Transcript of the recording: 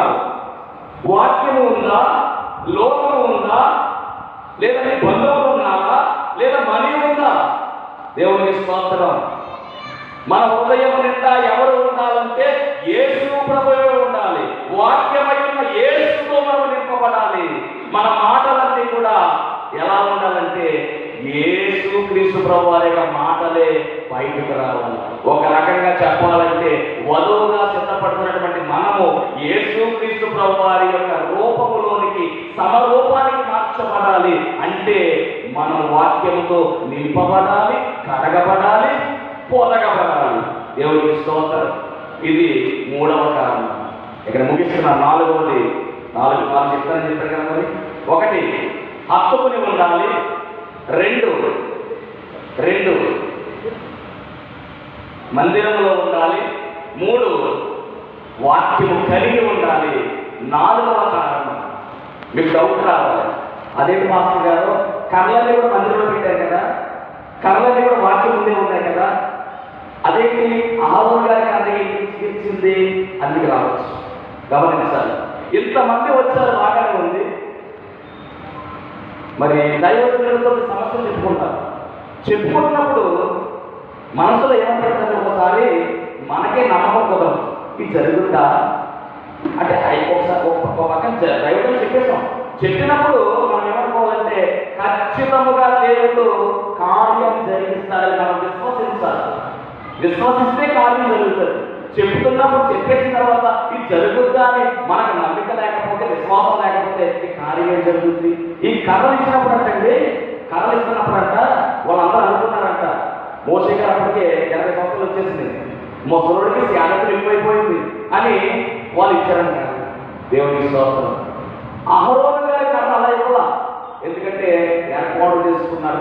ఉన్నారు? వాక్యము ఉందా, లోకము ఉందా, లేదా నీ బంధువులు ఉన్నారా, లేదా మనీ ఉందా? దేవునికి స్తోత్రం. మన హృదయం నిండా ఎవరు ఉండాలంటే యేసు ప్రభువే ఉండాలి. వాక్యమైన యేసుతో మనం నింపబడాలి. మన మాటలన్నీ కూడా ఎలా ఉండాలంటే యేసు క్రీస్తు ప్రభు వారి యొక్క మాటలే బయటకు రావాలి. ఒక రకంగా చెప్పాలంటే వధువుగా సిద్ధపడుతున్నటువంటి మనము యేసు క్రీస్తు ప్రభు వారి యొక్క రూపములోనికి, సమరూపానికి మార్చబడాలి. అంటే మనం వాక్యముతో నింపబడాలి, కడగబడాలి, పొదగబడాలి. దేవునికి స్తోత్రం. ఇది మూడవ కారణం. ఇక్కడ ముగిస్తున్న నాలుగవది. నాలుగు చెప్తానని చెప్పారు కదా. మరి ఒకటి, హత్తుకుని ఉండాలి. రెండు మందిరంలో ఉండాలి. 3 వాక్యము కలిగి ఉండాలి. 4వ కారణం, మీకు డౌట్ రావాలి, అదేంటి మాస్టర్ గారు, కర్రలన్నీ కూడా మందిరంలో పెట్టారు కదా, కర్రలన్నీ కూడా వాక్యం ఉండే ఉన్నాయి కదా, అదేంటి ఆరోగ్య గారికి అందరికీ తీసుకొచ్చింది? అందుకు రావచ్చు. గమనించాలి. ఇంతమంది వచ్చారు, బాగానే ఉంది. మరి దైవజనులతో సమస్యలు చెప్పుకుంటున్నప్పుడు మనసులో ఏమంటారు? ఒకసారి మనకే నమ్మకం కుదరదు, ఇది జరుగుతుందా అంటే. ఒకసారి ఒక పక్కన దైవజనులు చెప్పినప్పుడు మనం ఏమనుకోవాలంటే ఖచ్చితముగా దేవుడు కార్యం జరిగిస్తారని మనం విశ్వసించాలి. విశ్వసిస్తే కార్యం జరుగుతుంది. చెప్తున్నప్పుడు చెప్పేసిన తర్వాత ఇది జరుగుద్దా అని మనకు నమ్మిక లేకపోతే, విశ్వాసం లేకపోతే ఈ కార్యం జరుగుతుంది. ఈ కర్రలు ఇచ్చినప్పుడు అంటండి, కర్రలు ఇస్తున్నప్పుడంట వాళ్ళందరూ అనుకున్నారంట, మోషే గారు అప్పటికే 80 సంవత్సరాలు వచ్చేసింది, ముసలుడికి త్యాగం ఎక్కువైపోయింది అని వాళ్ళు ఇచ్చారంట. దేవునికి స్తోత్రం. అహరోను గారి కర్ర అలా ఇవ్వాల, ఎందుకంటే ఏర్పాటు చేసుకున్నారు.